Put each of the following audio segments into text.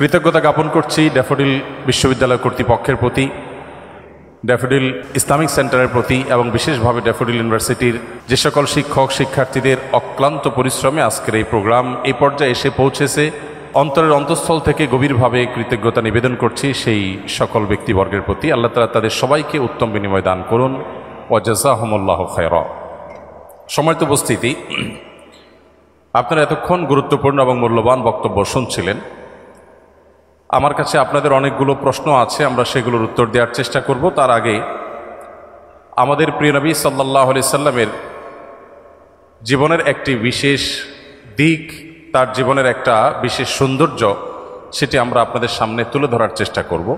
কৃতজ্ঞতা জ্ঞাপন করছি ড্যাফোডিল বিশ্ববিদ্যালয় কর্তৃপক্ষের প্রতি, ড্যাফোডিল ইসলামিক সেন্টারের প্রতি এবং বিশেষভাবে ড্যাফোডিল ইউনিভার্সিটির যে সকল শিক্ষক শিক্ষার্থীদের অক্লান্ত পরিশ্রমে আজকের এই প্রোগ্রাম এই পর্যায়ে এসে পৌঁছেছে। অন্তরের অন্তঃস্থল থেকে গভীরভাবে কৃতজ্ঞতা নিবেদন করছি সেই সকল ব্যক্তিবর্গের প্রতি। আল্লাহ তাআলা তাদের সবাইকে উত্তম বিনিময় দান করুন। ওয়া জাযাহুমুল্লাহু খায়রা। সম্মানিত উপস্থিতি, আপনারা এতক্ষণ গুরুত্বপূর্ণ এবং মূল্যবান বক্তব্য শুনছিলেন। আমার কাছে আপনাদের অনেকগুলো প্রশ্ন আছে, আমরা সেগুলোর উত্তর দেওয়ার চেষ্টা করব। তার আগে আমাদের প্রিয় নবী সাল্লাল্লাহু আলাইহি সাল্লামের জীবনের একটি বিশেষ দিক, তার জীবনের একটা বিশেষ সৌন্দর্য, সেটি আমরা আপনাদের সামনে তুলে ধরার চেষ্টা করব।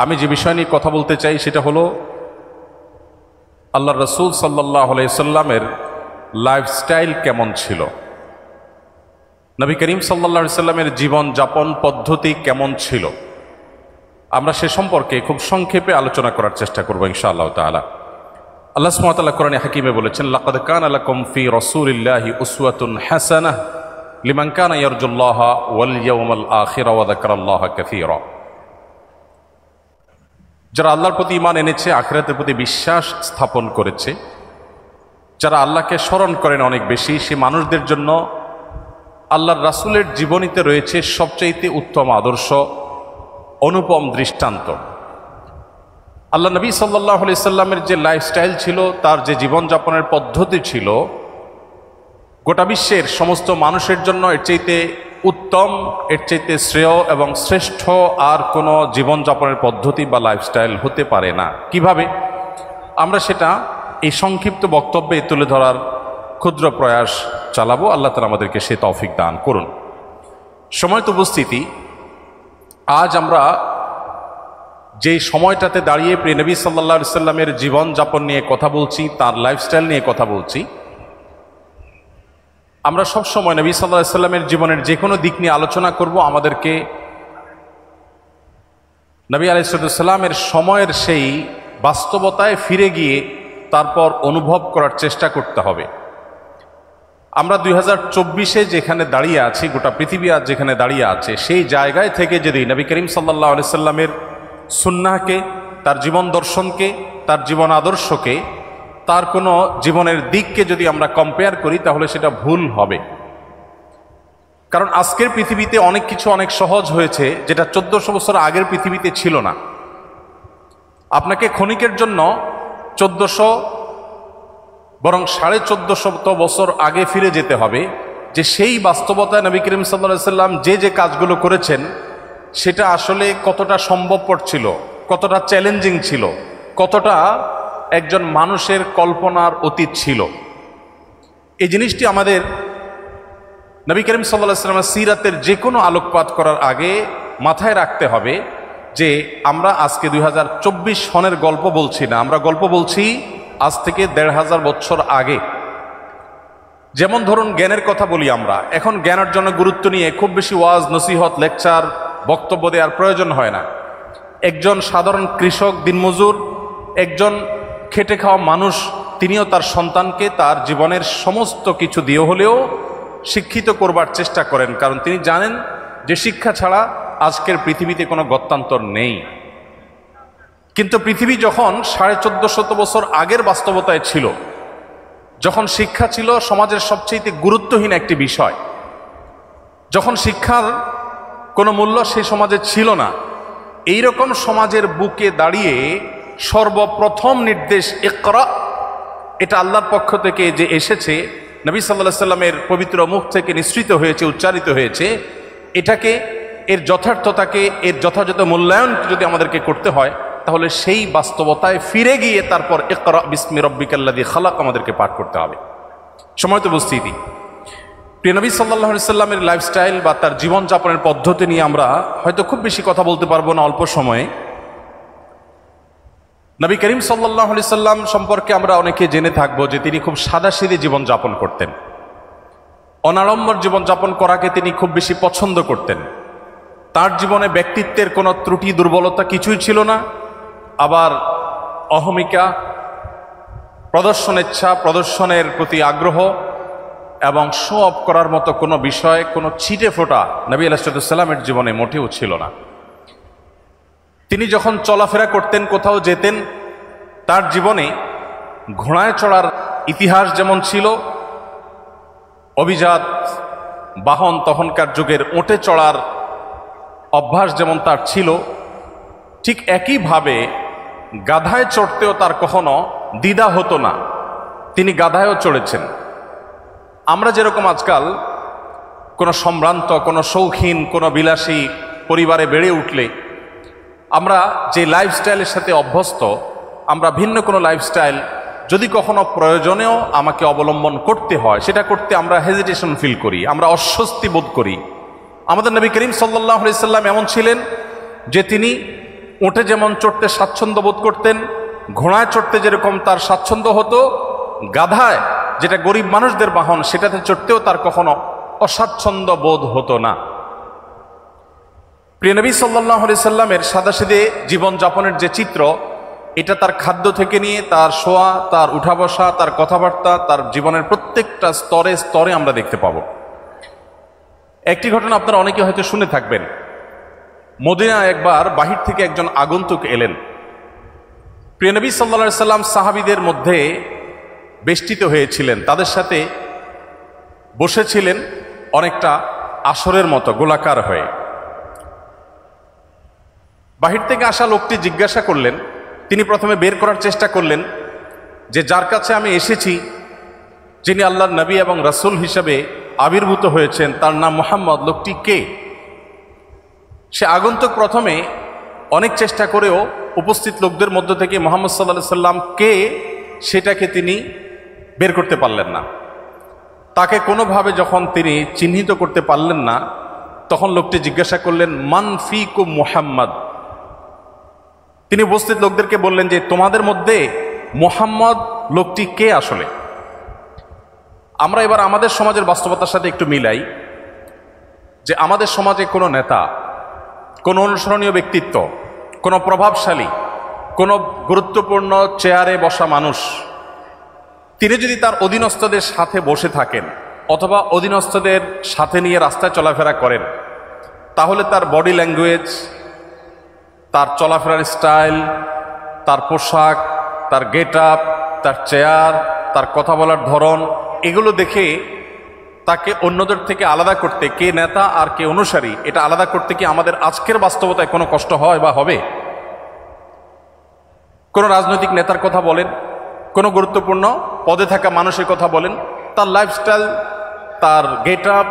আমি যে বিষয় নিয়ে কথা বলতে চাই সেটা হলো আল্লাহর রাসূল সাল্লাল্লাহু আলাইহি সাল্লামের লাইফস্টাইল কেমন ছিল, নবী করিম সাল্লাল্লাহু আলাইহি সাল্লামের জীবন যাপন পদ্ধতি কেমন ছিল। আমরা সে সম্পর্কে খুব সংক্ষেপে আলোচনা করার চেষ্টা করব ইনশাআল্লাহ তাআলা। আল্লাহ সুবহানাহু ওয়া তাআলা কোরআনে হাকিমে বলেছেন, লাকাদ কানা লাকুম ফি রাসূলিল্লাহি উসওয়াতুন হাসানাহ লিমান কানা ইয়ারজুল্লাহা ওয়াল ইয়াওমাল আখির ওয়া যাকারাল্লাহা কাসীরা। যারা আল্লাহর প্রতি ঈমান এনেছে, আখিরাতের প্রতি বিশ্বাস স্থাপন করেছে, যারা আল্লাহকে স্মরণ করেন অনেক বেশি, সে মানুষদের জন্য আল্লাহর রাসূলের জীবনীতে রয়েছে সবচাইতে উত্তম আদর্শ, অনুপম দৃষ্টান্ত। আল্লাহ নবী সাল্লাল্লাহু আলাইহি সাল্লামের যে লাইফস্টাইল ছিল, তার যে জীবনযাপনের পদ্ধতি ছিল, গোটা বিশ্বের সমস্ত মানুষের জন্য এর চাইতে উত্তম, এর চাইতে শ্রেয় এবং শ্রেষ্ঠ আর কোনো জীবনযাপনের পদ্ধতি বা লাইফস্টাইল হতে পারে না। কিভাবে? আমরা সেটা এই সংক্ষিপ্ত বক্তব্যে তুলে ধরার ক্ষুদ্র প্রয়াস চালাবো। আল্লাহ তাআলা আমাদেরকে সে তৌফিক দান করুন। সম্মানিত উপস্থিতি, আজ আমরা যে সময়টাতে দাঁড়িয়ে প্রিয় নবী সাল্লাল্লাহু আলাইহি সাল্লামের জীবনযাপন নিয়ে কথা বলছি, তার লাইফস্টাইল নিয়ে কথা বলছি, আমরা সব সময় নবী সাল্লাল্লাহু আলাইহি সাল্লামের জীবনের যে কোনো দিক নিয়ে আলোচনা করব। আমাদেরকে নবী আলাইহিস সালামের সময়ের সেই বাস্তবতায় ফিরে গিয়ে তারপর অনুভব করার চেষ্টা করতে হবে। আমরা 2024-এ যেখানে দাঁড়িয়ে আছি, গোটা পৃথিবী আজ যেখানে দাঁড়িয়ে আছে, সেই জায়গায় থেকে যদি নবী করিম সাল্লাল্লাহু আলাইহি সাল্লামের সুন্নাহকে, তার জীবন দর্শনকে, তার জীবন আদর্শকে, তার কোনো জীবনের দিককে যদি আমরা কম্পেয়ার করি, তাহলে সেটা ভুল হবে। কারণ আজকের পৃথিবীতে অনেক কিছু অনেক সহজ হয়েছে, যেটা 1400 বছর আগের পৃথিবীতে ছিল না। আপনাকে ক্ষণিকের জন্য 1400 বরং 1450 বছর আগে ফিরে যেতে হবে, যে সেই বাস্তবতায় নবী করিম সাল্লাল্লাহু আলাইহি সাল্লাম যে যে কাজগুলো করেছেন সেটা আসলে কতটা সম্ভবপর ছিল, কতটা চ্যালেঞ্জিং ছিল, কতটা একজন মানুষের কল্পনার অতীত ছিল। এই জিনিসটি আমাদের নবী করিম সাল্লাল্লাহু আলাইহি সাল্লামের সিরাতের যে কোনো আলোকপাত করার আগে মাথায় রাখতে হবে যে আমরা আজকে 2024 সনের গল্প বলছি না, আমরা গল্প বলছি আজ থেকে 1500 বছর আগে। যেমন ধরুন জ্ঞানের কথা বলি, আমরা এখন জ্ঞান অর্জনের গুরুত্ব নিয়ে খুব বেশি ওয়াজ, নসিহত, লেকচার, বক্তব্য দেওয়ার প্রয়োজন হয় না। একজন সাধারণ কৃষক, দিনমজুর, একজন খেটে খাওয়া মানুষ, তিনিও তার সন্তানকে তার জীবনের সমস্ত কিছু দিয়ে হলেও শিক্ষিত করবার চেষ্টা করেন, কারণ তিনি জানেন যে শিক্ষা ছাড়া আজকের পৃথিবীতে কোনো গত্যান্তর নেই। কিন্তু পৃথিবী যখন 1450 বছর আগের বাস্তবতায় ছিল, যখন শিক্ষা ছিল সমাজের সবচেয়ে গুরুত্বহীন একটি বিষয়, যখন শিক্ষার কোনো মূল্য সেই সমাজে ছিল না, এই রকম সমাজের বুকে দাঁড়িয়ে সর্বপ্রথম নির্দেশ ইকরা, এটা আল্লাহর পক্ষ থেকে যে এসেছে, নবী সাল্লাল্লাহু আলাইহি সাল্লামের পবিত্র মুখ থেকে নিঃসৃত হয়েছে, উচ্চারিত হয়েছে, এটাকে, এর যথার্থতাকে, এর যথাযথ মূল্যায়ন যদি আমাদেরকে করতে হয়, তাহলে সেই বাস্তবতায় ফিরে গিয়ে তারপর ইকরা বিসমি রাব্বিকাল্লাযী খালাক আমাদেরকে পাঠ করতে হবে। সম্মানিত উপস্থিতি, প্রিয় নবী সাল্লাল্লাহু আলাইহি সাল্লামের লাইফস্টাইল বা তার জীবনযাপনের পদ্ধতি নিয়ে আমরা হয়তো খুব বেশি কথা বলতে পারবো না অল্প সময়ে। নবী করিম সাল্লাল্লাহু আলাইহি সাল্লাম সম্পর্কে আমরা অনেকে জেনে থাকবো যে তিনি খুব সাদাসিধে জীবনযাপন করতেন, অনাড়ম্বর জীবনযাপন করাকে তিনি খুব বেশি পছন্দ করতেন। তার জীবনে ব্যক্তিত্বের কোনো ত্রুটি দুর্বলতা কিছুই ছিল না। আবার অহমিকা, প্রদর্শনেচ্ছা, প্রদর্শনের প্রতি আগ্রহ, এবং শো অফ করার মতো কোনো বিষয়, কোনো ছিটে ফোটা নবী আলাইহিসসালামের জীবনে মোটেও ছিল না। তিনি যখন চলাফেরা করতেন, কোথাও যেতেন, তার জীবনে ঘোড়ায় চড়ার ইতিহাস যেমন ছিল, অভিজাত বাহন তখনকার যুগের উটে চড়ার অভ্যাস যেমন তার ছিল, ঠিক একইভাবে গাধায় চড়তেও তার কখনো দ্বিধা হতো না। তিনি গাধায়ও চড়েছেন। আমরা যেরকম আজকাল কোনো সম্ভ্রান্ত, কোনো শৌখিন, কোনো বিলাসী পরিবারে বেড়ে উঠলে আমরা যে লাইফস্টাইলের সাথে অভ্যস্ত, আমরা ভিন্ন কোনো লাইফস্টাইল যদি কখনো প্রয়োজনেও আমাকে অবলম্বন করতে হয়, সেটা করতে আমরা হেজিটেশন ফিল করি, আমরা অস্বস্তি বোধ করি। আমাদের নবী করিম সাল্লাল্লাহু আলাইহি সাল্লাম এমন ছিলেন যে তিনি উটে যেমন চড়তে স্বাচ্ছন্দ্য বোধ করতেন, ঘোড়ায় চড়তে যেরকম তার স্বাচ্ছন্দ্য হতো, গাধায়, যেটা গরিব মানুষদের বাহন, সেটাতে চড়তেও তার কখনো অস্বাচ্ছন্দ্য বোধ হতো না। প্রিয় নবী সাল্লাল্লাহু আলাইহি সাল্লামের সাদাসিধে জীবনযাপনের যে চিত্র, এটা তার খাদ্য থেকে নিয়ে তার শোয়া, তার উঠা বসা, তার কথাবার্তা, তার জীবনের প্রত্যেকটা স্তরে স্তরে আমরা দেখতে পাব। একটি ঘটনা আপনারা অনেকে হয়তো শুনে থাকবেন। মদিনায় একবার বাহির থেকে একজন আগন্তুক এলেন। প্রিয় নবী সাল্লাল্লাহু আলাইহি সাল্লাম সাহাবীদের মধ্যে বেষ্টিত হয়েছিলেন, তাদের সাথে বসেছিলেন অনেকটা আসরের মতো গোলাকার হয়ে। বাহির থেকে আসা লোকটি জিজ্ঞাসা করলেন, তিনি প্রথমে বের করার চেষ্টা করলেন যে যার কাছে আমি এসেছি, যিনি আল্লাহর নবী এবং রাসূল হিসেবে আবির্ভূত হয়েছেন, তার নাম মুহাম্মদ, লোকটি কে? সে আগন্তুক প্রথমে অনেক চেষ্টা করেও উপস্থিত লোকদের মধ্য থেকে মুহাম্মদ সাল্লাল্লাহু আলাইহি সাল্লাম কে সেটাকে তিনি বের করতে পারলেন না। তাকে কোনোভাবে যখন তিনি চিহ্নিত করতে পারলেন না, তখন লোকটি জিজ্ঞাসা করলেন, মান ফিকুম মুহাম্মদ। তিনি উপস্থিত লোকদেরকে বললেন যে তোমাদের মধ্যে মুহাম্মদ লোকটি কে আসলে? আমরা এবার আমাদের সমাজের বাস্তবতার সাথে একটু মিলাই যে আমাদের সমাজে কোনো নেতা, কোনো অনুসরণীয় ব্যক্তিত্ব, কোনো প্রভাবশালী, কোনো গুরুত্বপূর্ণ চেয়ারে বসা মানুষ, তিনি যদি তার অধীনস্থদের সাথে বসে থাকেন অথবা অধীনস্থদের সাথে নিয়ে রাস্তায় চলাফেরা করেন, তাহলে তার বডি ল্যাঙ্গুয়েজ, তার চলাফেরার স্টাইল, তার পোশাক, তার গেট আপ, তার চেয়ার, তার কথা বলার ধরন, এগুলো দেখে তাকে অন্যদের থেকে আলাদা করতে, কে নেতা আর কে অনুসারী, এটা আলাদা করতে কি আমাদের আজকের বাস্তবতায় কোনো কষ্ট হয় বা হবে? কোনো রাজনৈতিক নেতার কথা বলেন, কোনো গুরুত্বপূর্ণ পদে থাকা মানুষের কথা বলেন, তার লাইফস্টাইল, তার গেট আপ,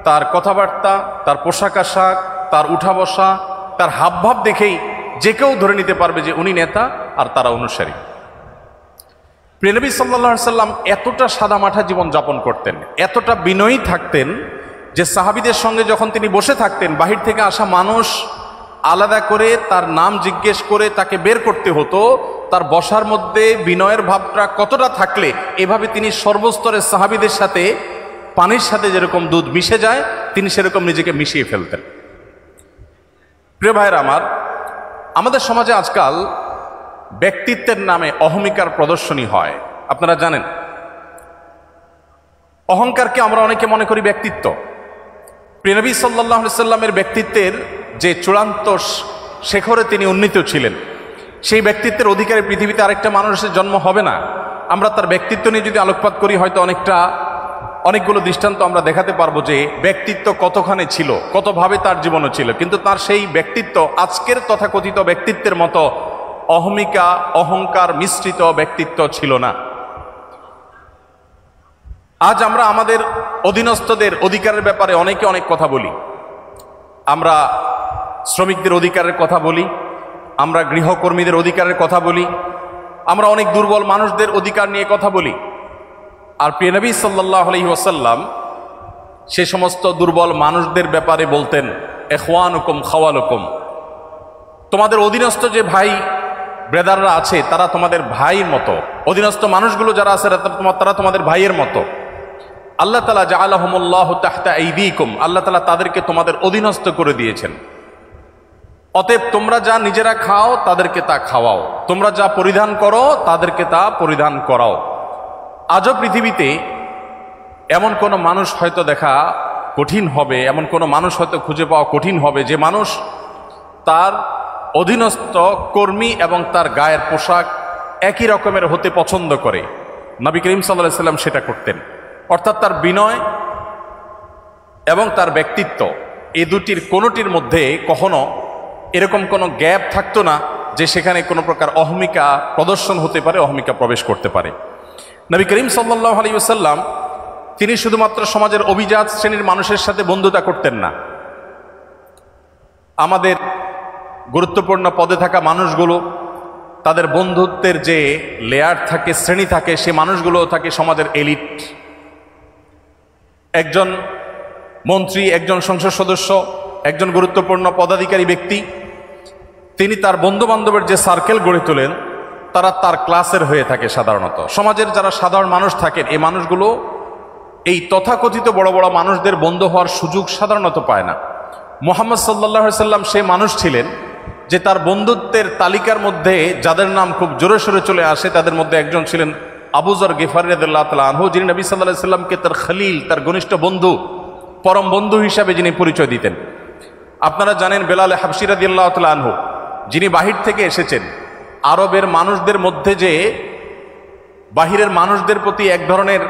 তার কথাবার্তা, তার পোশাক আশাক, তার উঠা বসা, তার হাবভাব দেখেই যে কেউ ধরে নিতে পারবে যে উনি নেতা আর তারা অনুসারী। প্রিয় নবী সাল্লাল্লাহু আলাইহি সাল্লাম এতটা সাদামাঠা জীবন যাপন করতেন, এতটা বিনয়ী থাকতেন যে সাহাবীদের সঙ্গে যখন তিনি বসে থাকতেন, বাহির থেকে আসা মানুষ আলাদা করে তার নাম জিজ্ঞেস করে তাকে বের করতে হতো। তার বসার মধ্যে বিনয়ের ভাবটা কতটা থাকলে এভাবে তিনি সর্বস্তরের সাহাবীদের সাথে পানির সাথে যেরকম দুধ মিশে যায়, তিনি সেরকম নিজেকে মিশিয়ে ফেলতেন। প্রিয় ভাইয়েরা আমার, আমাদের সমাজে আজকাল ব্যক্তিত্বের নামে অহমিকার প্রদর্শনী হয়। আপনারা জানেন, অহংকারকে আমরা অনেকে মনে করি ব্যক্তিত্ব। প্রিয় নবী সাল্লাল্লাহু আলাইহি সাল্লামের ব্যক্তিত্বের যে চূড়ান্ত শেখরে তিনি উন্নীত ছিলেন, সেই ব্যক্তিত্বের অধিকারী পৃথিবীতে আরেকটা মানুষের জন্ম হবে না। আমরা তার ব্যক্তিত্ব নিয়ে যদি আলোকপাত করি, হয়তো অনেকগুলো দৃষ্টান্ত আমরা দেখাতে পারবো যে ব্যক্তিত্ব কতখানি ছিল, কতভাবে তার জীবনও ছিল, কিন্তু তার সেই ব্যক্তিত্ব আজকের তথাকথিত ব্যক্তিত্বের মতো অহমিকা, অহংকার মিশ্রিত ব্যক্তিত্ব ছিল না। আজ আমরা আমাদের অধীনস্থদের অধিকারের ব্যাপারে অনেকে অনেক কথা বলি। আমরা শ্রমিকদের অধিকারের কথা বলি, আমরা গৃহকর্মীদের অধিকারের কথা বলি, আমরা অনেক দুর্বল মানুষদের অধিকার নিয়ে কথা বলি। আর প্রিয় নবী সাল্লাল্লাহু আলাইহি ওয়াসাল্লাম সে সমস্ত দুর্বল মানুষদের ব্যাপারে বলতেন, ইখওয়ানুকুম খাওয়ালুকুম, তোমাদের অধীনস্থ যে ভাই ব্রাদাররা আছে তারা তোমাদের ভাইয়ের মতো, অধীনস্থ মানুষগুলো যারা আছে তারা তোমাদের ভাইয়ের মতো। আল্লাহ তাআলা জাআলাহুমুল্লাহু তাহতা আইদিকুম, আল্লাহ তাআলা তাদেরকে তোমাদের অধীনস্থ করে দিয়েছেন। অতএব তোমরা যা নিজেরা খাও তাদেরকে তা খাওয়াও, তোমরা যা পরিধান করো তাদেরকে তা পরিধান করাও। আজও পৃথিবীতে এমন কোনো মানুষ হয়তো দেখা কঠিন হবে, এমন কোনো মানুষ হয়তো খুঁজে পাওয়া কঠিন হবে যে মানুষ তার অধীনস্থ কর্মী এবং তার গায়ের পোশাক একই রকমের হতে পছন্দ করে। নবী করিম সাল্লাল্লাহু আলাইহি সাল্লাম সেটা করতেন। অর্থাৎ তার বিনয় এবং তার ব্যক্তিত্ব এই দুটির কোনোটির মধ্যে কখনো এরকম কোনো গ্যাপ থাকতো না যে সেখানে কোনো প্রকার অহমিকা প্রদর্শন হতে পারে, অহমিকা প্রবেশ করতে পারে। নবী করিম সাল্লাল্লাহু আলাইহি ওয়াসাল্লাম তিনি শুধুমাত্র সমাজের অভিজাত শ্রেণীর মানুষের সাথে বন্ধুতা করতেন না, আমাদের গুরুত্বপূর্ণ পদে থাকা মানুষগুলো তাদের বন্ধুত্বের যে লেয়ার থাকে, শ্রেণী থাকে, সে মানুষগুলো থাকে সমাজের এলিট। একজন মন্ত্রী, একজন সংসদ সদস্য, একজন গুরুত্বপূর্ণ পদাধিকারী ব্যক্তি, তিনি তার বন্ধু বান্ধবের যে সার্কেল গড়ে তোলেন তারা তার ক্লাসের হয়ে থাকে। সাধারণত সমাজের যারা সাধারণ মানুষ থাকেন এই মানুষগুলো এই তথাকথিত বড় বড় মানুষদের বন্ধু হওয়ার সুযোগ সাধারণত পায় না। মুহাম্মদ সাল্লাল্লাহু আলাইহি সাল্লাম সে মানুষ ছিলেন যে তার বন্ধুত্বের তালিকার মধ্যে যাদের নাম খুব জোরে সোরে চলে আসে তাদের মধ্যে একজন ছিলেন আবু যর গিফারী রাদিয়াল্লাহু তাআলা আনহু, যিনি নবী সাল্লাল্লাহু আলাইহি সাল্লামকে তার খলিল, তার ঘনিষ্ঠ বন্ধু, পরম বন্ধু হিসাবে যিনি পরিচয় দিতেন। আপনারা জানেন বেলাল হাবশী রাদিয়াল্লাহু তাআলা আনহু, যিনি বাহির থেকে এসেছেন। আরবের মানুষদের মধ্যে যে বাহিরের মানুষদের প্রতি এক ধরনের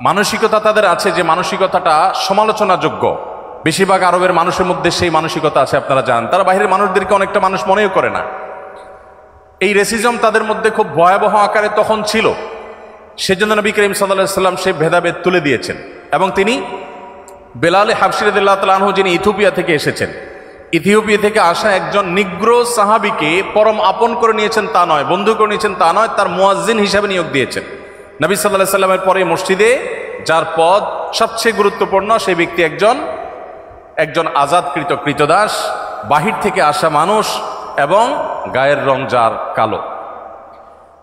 মানসিকতা তাদের আছে, যে মানসিকতাটা সমালোচনাযোগ্য, বেশিরভাগ আরবের মানুষের মধ্যে সেই মানসিকতা আছে। আপনারা জানেন তারা বাহিরের মানুষদেরকে অনেকটা মানুষ মনেও করে না। এই রেসিজম তাদের মধ্যে খুব ভয়াবহ আকারে তখন ছিল। সেজন্য নবী করিম সাল্লাল্লাহু আলাইহি সাল্লাম সেই ভেদাভেদ তুলে দিয়েছেন এবং তিনি বেলাল হাবশী রাদিয়াল্লাহু তাআলা আনহু, যিনি ইথিওপিয়া থেকে এসেছেন, ইথিওপিয়া থেকে আসা একজন নিগ্রো সাহাবীকে পরম আপন করে নিয়েছেন তা নয়, বন্ধু করে নিয়েছেন তা নয়, তার মুয়াজ্জিন হিসাবে নিয়োগ দিয়েছেন। নবী সাল্লাল্লাহু আলাইহি সাল্লামের পরে মসজিদে যার পদ সবচেয়ে গুরুত্বপূর্ণ সেই ব্যক্তি একজন আজাদকৃত কৃতদাস, বাহির থেকে আসা মানুষ এবং গায়ের রং যার কালো।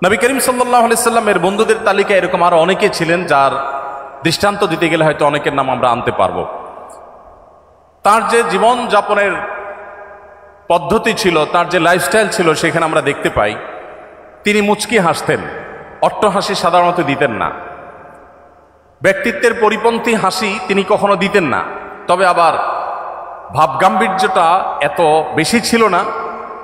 নবী করিম সাল্লাল্লাহু আলাইহি সাল্লামের বন্ধুদের তালিকায় এরকম আরো অনেকে ছিলেন যার দৃষ্টান্ত দিতে গেলে হয়তো অনেকের নাম আমরা আনতে পারবো। তার যে জীবন যাপনের পদ্ধতি ছিল, তার যে লাইফস্টাইল ছিল, সেখানে আমরা দেখতে পাই তিনি মুচকি হাসতেন, অট্টহাসি সাধারণত দিতেন না। ব্যক্তিত্বের পরিপন্থী হাসি তিনি কখনো দিতেন না, তবে আবার ভাবগাম্ভীর্যটা এত বেশি ছিল না,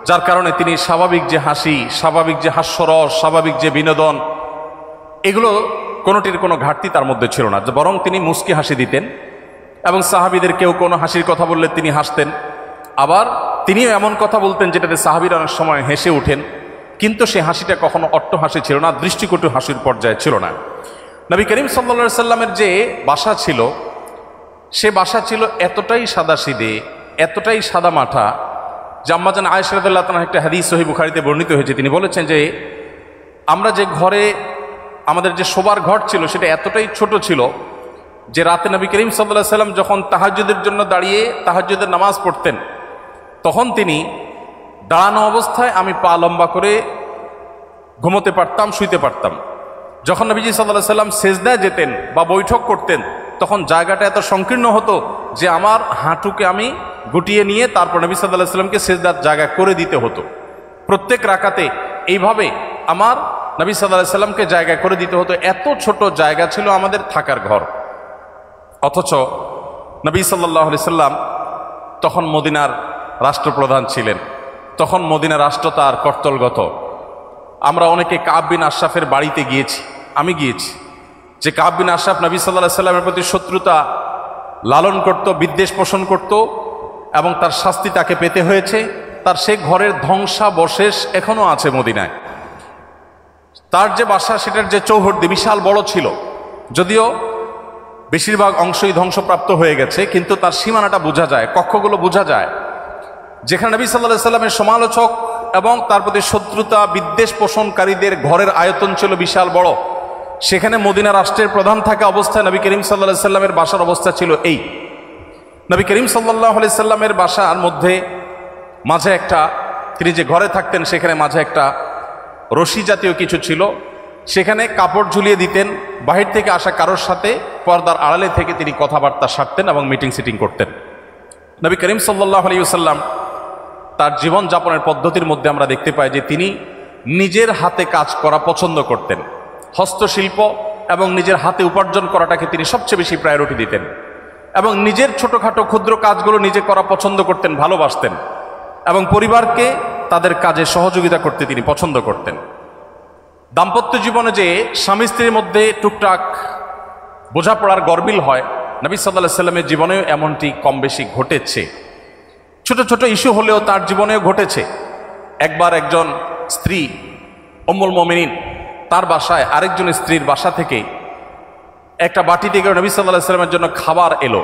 যার কারণে তিনি স্বাভাবিক যে হাসি, স্বাভাবিক যে হাস্যরস, স্বাভাবিক যে বিনোদন, এগুলো কোনোটির কোনো ঘাটতি তার মধ্যে ছিল না, বরং তিনি মুচকি হাসি দিতেন এবং সাহাবীদের কেউ কোনো হাসির কথা বললে তিনি হাসতেন। আবার তিনিও এমন কথা বলতেন যেটাতে সাহাবীরা অনেক সময় হেসে ওঠেন, কিন্তু সে হাসিটা কখনো অট্টহাসি ছিল না, দৃষ্টিকটু হাসির পর্যায়ে ছিল না। নবী করিম সাল্লাল্লাহু আলাইহি সাল্লামের যে বাসা ছিল, সে বাসা ছিল এতটাই সাদাসিধে, এতটাই সাদামাঠা যে আম্মাজান আয়েশা রাদিয়াল্লাহু তাআলা একটা হাদিস সহিহ বুখারীতে বর্ণিত হয়েছে। তিনি বলেছেন যে আমরা যে ঘরে আমাদের যে শোবার ঘর ছিল সেটা এতটাই ছোট ছিল যে রাতে নবী করিম সাল্লাল্লাহু আলাইহি সাল্লাম যখন তাহাজ্জুদের জন্য দাঁড়িয়ে তাহাজ্জুদের নামাজ পড়তেন, তখন তিনি দাঁড়ানো অবস্থায় আমি পা লম্বা করে ঘুমোতে পারতাম, শুইতে পারতাম। যখন নবীজি সাল্লাল্লাহু আলাইহি সাল্লাম সেজদায় যেতেন বা বৈঠক করতেন, তখন জায়গাটা এত সংকীর্ণ হতো যে আমার হাঁটুকে আমি গুটিয়ে নিয়ে তারপর নবী সাল্লাল্লাহু আলাইহি সাল্লামকে সেজদার জায়গা করে দিতে হতো। প্রত্যেক রাকাতে এইভাবে আমার নবী সাল্লাল্লাহু আলাইহি সাল্লামকে জায়গা করে দিতে হতো। এত ছোট জায়গা ছিল আমাদের থাকার ঘর। অথচ নবী সাল্লাল্লাহু আলাইহি সাল্লাম তখন মদিনার রাষ্ট্রপ্রধান ছিলেন, তখন মদিনা রাষ্ট্র তার কর্তলগত। আমরা অনেকে কাব বিন আশরাফের বাড়িতে গিয়েছি, আমি গিয়েছি, যে কাব বিন আশরাফ নবী সাল্লাল্লাহু আলাইহি সাল্লামের প্রতি শত্রুতা লালন করত, বিদ্বেষ পোষণ করত এবং তার শাস্তি তাকে পেতে হয়েছে। তার সে ঘরের ধ্বংসাবশেষ এখনো আছে মদিনায়। তার যে বাসা, সেটার যে চৌহদ্দি বিশাল বড় ছিল, যদিও বেশিরভাগ অংশই ধ্বংসপ্রাপ্ত হয়ে গেছে, কিন্তু তার সীমানাটা বোঝা যায়, কক্ষগুলো বোঝা যায়। যেখানে নবী সাল্লাল্লাহু আলাইহি সাল্লামের সমালোচক এবং তার প্রতি শত্রুতা বিদ্বেষ পোষণকারীদের ঘরের আয়তন ছিল বিশাল বড়, সেখানে মদিনা রাষ্ট্রের প্রধান থাকা অবস্থায় নবী করিম সাল্লাল্লাহু আলাইহি সাল্লামের বাসার অবস্থা ছিল এই। নবী করিম সাল্লাল্লাহু আলাইহি সাল্লামের বাসার মধ্যে মাঝে একটা, তিনি যে ঘরে থাকতেন সেখানে মাঝে একটা রশি জাতীয় কিছু ছিল, সেখানে কাপড় ঝুলিয়ে দিতেন। বাহির থেকে আসা কারোর সাথে পর্দার আড়ালে থেকে তিনি কথাবার্তা সারতেন এবং মিটিং সিটিং করতেন। নবী করিম সাল্লাল্লাহু আলাইহি ওয়াসাল্লাম তার জীবনযাপনের পদ্ধতির মধ্যে আমরা দেখতে পাই যে তিনি নিজের হাতে কাজ করা পছন্দ করতেন। হস্তশিল্প এবং নিজের হাতে উপার্জন করাটাকে তিনি সবচেয়ে বেশি প্রায়োরিটি দিতেন এবং নিজের ছোটোখাটো ক্ষুদ্র কাজগুলো নিজে করা পছন্দ করতেন, ভালোবাসতেন এবং পরিবারকে তাদের কাজে সহযোগিতা করতে তিনি পছন্দ করতেন। দাম্পত্য জীবনে যে স্বামী স্ত্রীর মধ্যে টুকটাক বোঝাপড়ার গরমিল হয়, নবী সাল্লাল্লাহু আলাইহি সাল্লামের জীবনেও এমনটি কম বেশি ঘটেছে। ছোট ছোট ইস্যু হলেও তার জীবনেও ঘটেছে। একবার একজন স্ত্রী উম্মুল মুমিনিন তার বাসায় আরেকজন স্ত্রীর বাসা থেকে একটা বাটি থেকে নবী সাল্লাল্লাহু আলাইহি সাল্লামের জন্য খাবার এলো।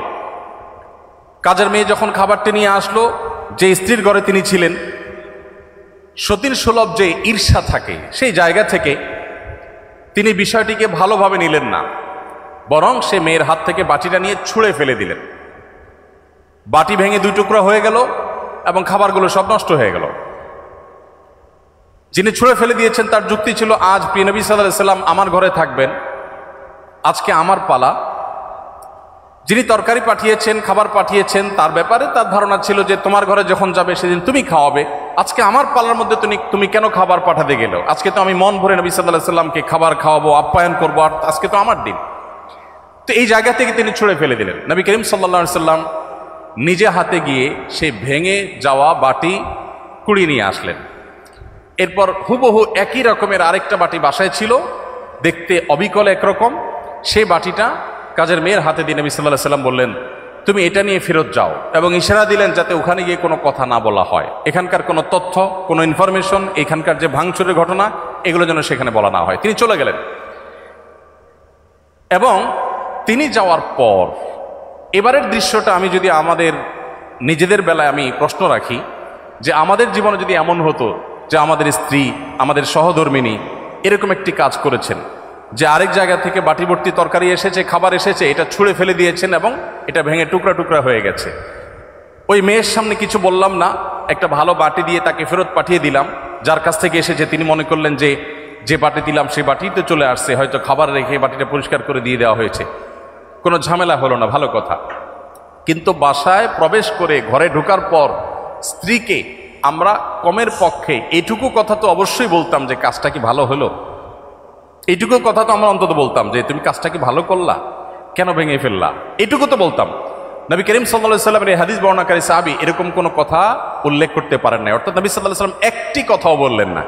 কাজের মেয়ে যখন খাবারটি নিয়ে আসলো, যে স্ত্রীর ঘরে তিনি ছিলেন, সতীন সুলভ যে ঈর্ষা থাকে সেই জায়গা থেকে তিনি বিষয়টিকে ভালোভাবে নিলেন না, বরং সে মেয়ের হাত থেকে বাটিটা নিয়ে ছুঁড়ে ফেলে দিলেন। বাটি ভেঙে দুই টুকরা হয়ে গেল এবং খাবারগুলো সব নষ্ট হয়ে গেল। যিনি ছুঁড়ে ফেলে দিয়েছেন তার যুক্তি ছিল, আজ প্রিয় নবী সাল্লাল্লাহু আলাইহি সাল্লাম আমার ঘরে থাকবেন, আজকে আমার পালা। যিনি তরকারি পাঠিয়েছেন, খাবার পাঠিয়েছেন, তার ব্যাপারে তার ধারণা ছিল যে তোমার ঘরে যখন যাবে সেদিন তুমি খাওয়াবে, আজকে আমার পালার মধ্যে তুমি কেন খাবার পাঠাতে গেলো? আজকে তো আমি মন ভরে নবী সাল্লাল্লাহু আলাইহি সাল্লামকে খাবার খাওয়াবো, আপ্যায়ন করবো, আর আজকে তো আমার দিন। তো এই জায়গা থেকে তিনি ছুঁড়ে ফেলে দিলেন। নবী করিম সাল্লাল্লাহু আলাইহি সাল্লাম নিজে হাতে গিয়ে সেই ভেঙে যাওয়া বাটি কুড়িয়ে নিয়ে আসলেন। এরপর হুবহু একই রকমের আরেকটা বাটি বাসায় ছিল, দেখতে অবিকল একরকম। সেই বাটিটা কাজের মেয়ের হাতে দিয়ে নবী সাল্লাল্লাহু আলাইহি সাল্লাম বললেন, তুমি এটা নিয়ে ফেরত যাও, এবং ইশারা দিলেন যাতে ওখানে গিয়ে কোনো কথা না বলা হয়, এখানকার কোনো তথ্য, কোনো ইনফরমেশন, এখানকার যে ভাঙচুরের ঘটনা, এগুলো যেন সেখানে বলা না হয়। তিনি চলে গেলেন এবং তিনি যাওয়ার পর এবারের দৃশ্যটা আমি যদি আমাদের নিজেদের বেলায় আমি প্রশ্ন রাখি যে আমাদের জীবনে যদি এমন হতো যে আমাদের স্ত্রী, আমাদের সহধর্মিণী এরকম একটি কাজ করেছেন যে আরেক জায়গা থেকে বাটি ভর্তি তরকারি এসেছে, খাবার এসেছে, এটা ছুঁড়ে ফেলে দিয়েছেন এবং এটা ভেঙে টুকরা টুকরা হয়ে গেছে। ওই মেয়ের সামনে কিছু বললাম না, একটা ভালো বাটি দিয়ে তাকে ফেরত পাঠিয়ে দিলাম। যার কাছ থেকে এসেছে তিনি মনে করলেন যে যে বাটি দিলাম সেই বাটিতে চলে আসছে, হয়তো খাবার রেখে বাটিটা পরিষ্কার করে দিয়ে দেওয়া হয়েছে, কোনো ঝামেলা হলো না, ভালো কথা। কিন্তু বাসায় প্রবেশ করে ঘরে ঢোকার পর স্ত্রীকে আমরা কমের পক্ষে এইটুকু কথা তো অবশ্যই বলতাম যে কাজটা কি ভালো হলো, এইটুকু কথা তো আমরা অন্তত বলতাম যে তুমি কাজটা কি ভালো করলা, কেন ভেঙে ফেললা, এইটুকু তো বলতাম। নবী করিম সাল্লাল্লাহু আলাইহি সাল্লামের এই হাদিস বর্ণনাকারী সাহাবী এরকম কোনো কথা উল্লেখ করতে পারেন না। অর্থাৎ নবী সাল্লাল্লাহু আলাইহি সাল্লাম একটি কথাও বললেন না,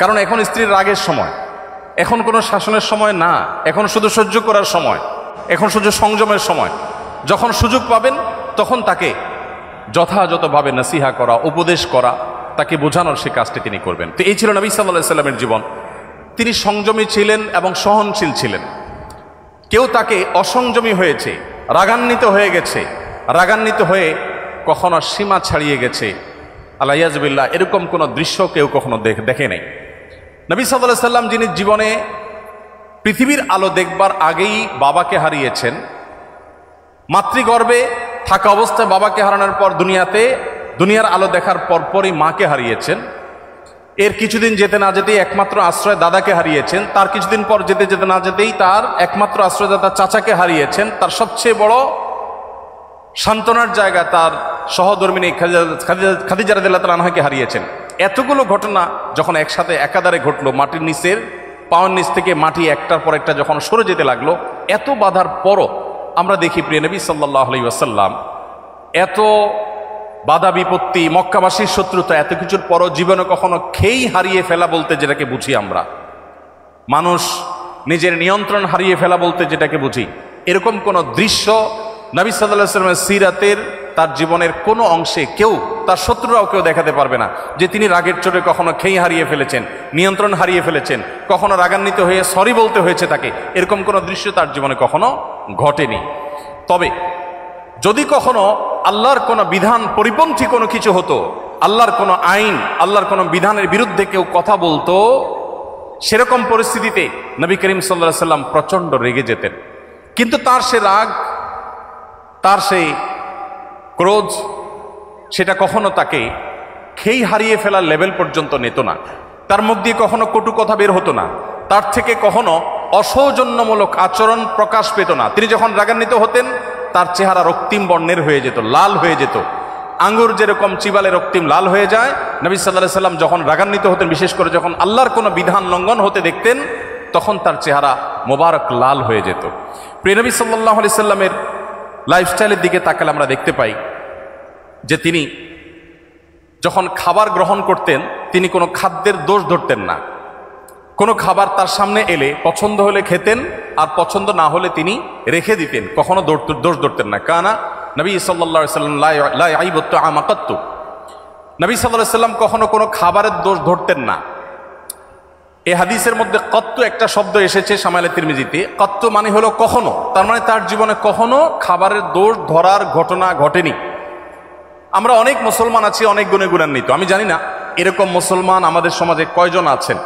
কারণ এখন স্ত্রীর রাগের সময়, এখন কোনো শাসনের সময় না, এখন শুধু সহ্য করার সময়, এখন শুধু সংযমের সময়। যখন সুযোগ পাবেন তখন তাকে যথাযথভাবে নসিহা করা, উপদেশ করা, তাকে বোঝানোর সে কাজটি তিনি করবেন। তো এই ছিল নবী সাল্লাল্লাহু আলাইহি সাল্লামের জীবন। তিনি সংযমী ছিলেন এবং সহনশীল ছিলেন। কেউ তাকে অসংযমী হয়েছে, রাগান্বিত হয়ে গেছে, রাগান্বিত হয়ে কখনো সীমা ছাড়িয়ে গেছে, আল্লাহ বিল্লাহ, এরকম কোনো দৃশ্য কেউ কখনো দেখে নেই। নবী সাল্লাল্লাহু আলাইহি সাল্লাম যিনি জীবনে পৃথিবীর আলো দেখবার আগেই বাবাকে হারিয়েছেন, মাতৃগর্ভে থাকা অবস্থায় বাবাকে হারানোর পর দুনিয়ার আলো দেখার পরপরই মাকে হারিয়েছেন। এর কিছুদিন যেতে না যেতেই একমাত্র আশ্রয় দাদাকে হারিয়েছেন। তার কিছুদিন পর যেতে যেতে না যেতেই তার একমাত্র আশ্রয়দাতা চাচাকে হারিয়েছেন। তার সবচেয়ে বড় সান্ত্বনার জায়গা তার সহধর্মিণী খাদিজা রাদিয়াল্লাহু তাআলা আনহাকে হারিয়েছেন। এতগুলো ঘটনা যখন একসাথে একাধারে ঘটলো, মাটির নিচের পাওয়ার নিচ থেকে মাটি একটার পর একটা যখন সরে যেতে লাগলো, এত বাধার পরও আমরা দেখি প্রিয় নবী সাল্লাল্লাহু আলাইহি ওয়াসাল্লাম এত বাধা বিপত্তি, মক্কাবাসীর শত্রুতা, এত কিছুর পরও জীবনে কখনো খেই হারিয়ে ফেলা বলতে যেটাকে বুঝি আমরা, মানুষ নিজের নিয়ন্ত্রণ হারিয়ে ফেলা বলতে যেটাকে বুঝি, এরকম কোন দৃশ্য নবী সাল্লাল্লাহু আলাইহি ওয়াসাল্লামের সিরাতের তার জীবনের কোনো অংশে কেউ, তার শত্রুরাও কেউ দেখাতে পারবে না যে তিনি রাগের চোটে কখনো খেই হারিয়ে ফেলেছেন, নিয়ন্ত্রণ হারিয়ে ফেলেছেন, কখনো রাগান্বিত হয়ে সরি বলতে হয়েছে তাকে, এরকম কোনো দৃশ্য তার জীবনে কখনো ঘটেনি। তবে যদি কখনো আল্লাহর কোনো বিধান পরিপন্থী কোনো কিছু হতো, আল্লাহর কোনো আইন, আল্লাহর কোনো বিধানের বিরুদ্ধে কেউ কথা বলতো, সেরকম পরিস্থিতিতে নবী করিম সাল্লাল্লাহু আলাইহি ওয়াসাল্লাম প্রচণ্ড রেগে যেতেন। কিন্তু তার সে রাগ, তার সেই ক্রোধ, সেটা কখনো তাকে খেই হারিয়ে ফেলার লেভেল পর্যন্ত নিত না। তার মুখ দিয়ে কখনো কটু কথা বের হতো না, তার থেকে কখনো অসৌজন্যমূলক আচরণ প্রকাশ পেত না। তিনি যখন রাগান্বিত হতেন তার চেহারা রক্তিম বর্ণের হয়ে যেত, লাল হয়ে যেত, আঙ্গুর যেরকম চিবালে রক্তিম লাল হয়ে যায়। নবী সাল্লাল্লাহু আলাইহি ওয়াসাল্লাম যখন রাগান্বিত হতেন, বিশেষ করে যখন আল্লাহর কোনো বিধান লঙ্ঘন হতে দেখতেন, তখন তার চেহারা মোবারক লাল হয়ে যেত। প্রিয় নবী সাল্লাল্লাহু আলাইহি সাল্লামের লাইফস্টাইলের দিকে তাকালে আমরা দেখতে পাই যে তিনি যখন খাবার গ্রহণ করতেন তিনি কোনো খাদ্যের দোষ ধরতেন না। কোনো খাবার তার সামনে এলে পছন্দ হলে খেতেন, আর পছন্দ না হলে তিনি রেখে দিতেন, কখনো দোষ ধরতেন না। কানা নবী সাল্লাল্লাহু আলাইহি সাল্লাম লা ইয়াইবু তাআমা কাত্তু, নবী সাল্লাল্লাহু আলাইহি সাল্লাম কখনো কোনো খাবারের দোষ ধরতেন না। এই হাদিসের মধ্যে কত্তু একটা শব্দ এসেছে শামাইলে তিরমিজিতে। কত্তু মানে হলো কখনো, তার মানে তার জীবনে কখনো খাবারের দোষ ধরার ঘটনা ঘটেনি। আমরা অনেক মুসলমান আছি অনেক গুণে গুণান্বিত, আমি জানি না এরকম মুসলমান আমাদের সমাজে কয়জন আছেন।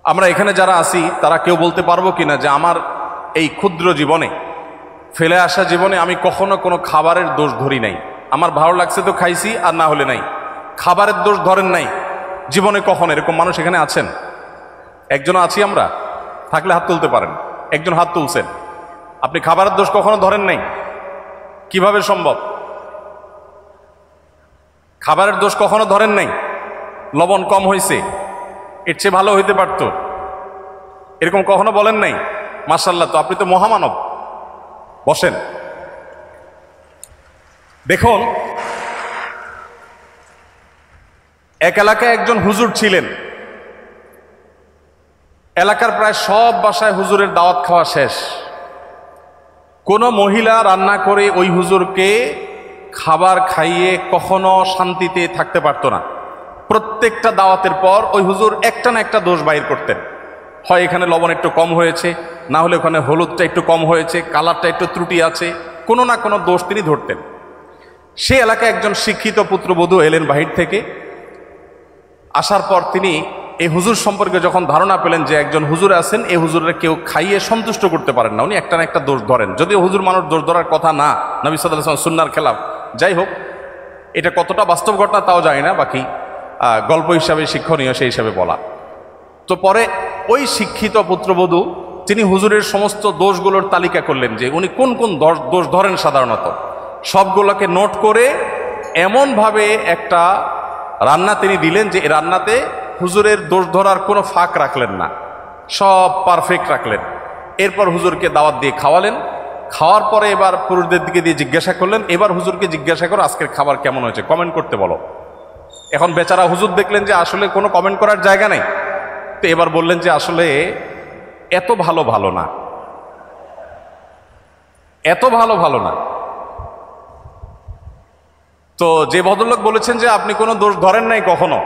আমরা এখানে যারা আছি তারা কেউ বলতে পারবো কিনা যে আমার এই ক্ষুদ্র জীবনে, ফেলে আসা জীবনে আমি কখনো কোনো খাবারের দোষ ধরি নাই, আমার ভালো লাগছে তো খাইছি আর না হলে নাই, খাবারের দোষ ধরেন নাই জীবনে কখনো? এরকম মানুষ এখানে আছেন? একজন আছি আমরা? থাকলে হাত তুলতে পারেন। একজন হাত তুলছেন। আপনি খাবারের দোষ কখনো ধরেন নাই? কিভাবে সম্ভব? খাবারের দোষ কখনো ধরেন নাই? লবণ কম হয়েছে, এর চেয়ে ভালো হইতে পারত, এরকম কখনো বলেন নাই? মাশাআল্লাহ, তো আপনি তো মহামানব। বসেন। দেখুন, এক এলাকায় একজন হুজুর ছিলেন। এলাকার প্রায় সব বাসায় হুজুরের দাওয়াত খাওয়া শেষ। কোনো মহিলা রান্না করে ওই হুজুরকে খাবার খাইয়ে কখনো শান্তিতে থাকতে পারতো না। প্রত্যেকটা দাওয়াতের পর ওই হুজুর একটা না একটা দোষ বাইর করতেন। হয় এখানে লবণ একটু কম হয়েছে, না হলে ওখানে হলুদটা একটু কম হয়েছে, কালারটা একটু ত্রুটি আছে, কোনো না কোনো দোষ তিনি ধরতেন। সে এলাকায় একজন শিক্ষিত পুত্রবধূ এলেন বাহির থেকে। আসার পর তিনি এই হুজুর সম্পর্কে যখন ধারণা পেলেন যে একজন হুজুর আছেন, এই হুজুরের কেউ খাইয়ে সন্তুষ্ট করতে পারেন না, উনি একটা না একটা দোষ ধরেন। যদিও হুজুর মানুষ দোষ ধরার কথা না, নবী সাল্লাল্লাহু আলাইহি ওয়াসাল্লাম সুন্নাহর খেলাফ। যাই হোক, এটা কতটা বাস্তব ঘটনা তাও জানি না, বাকি গল্প হিসাবে শিক্ষণীয় সেই হিসাবে বলা। তো পরে ওই শিক্ষিত পুত্রবধূ তিনি হুজুরের সমস্ত দোষগুলোর তালিকা করলেন যে উনি কোন কোন দোষ ধরেন সাধারণত। সবগুলোকে নোট করে এমনভাবে একটা রান্না তিনি দিলেন যে রান্নাতে হুজুরের দোষ ধরার কোনো ফাঁক রাখলেন না, সব পারফেক্ট রাখলেন। এরপর হুজুরকে দাওয়াত দিয়ে খাওয়ালেন। খাওয়ার পরে এবার পুরুষদের দিকে দিয়ে জিজ্ঞাসা করলেন, এবার হুজুরকে জিজ্ঞাসা করো আজকের খাবার কেমন হয়েছে, কমেন্ট করতে বলো। এখন বেচারা হুজুর দেখলেন যে আসলে কোনো কমেন্ট করার জায়গা নেই, তো এবার বললেন যে আসলে এত ভালো না, এত ভালো না। তো যে ভদ্রলোক বলেছেন যে আপনি কোনো দোষ ধরেন নাই কখনো,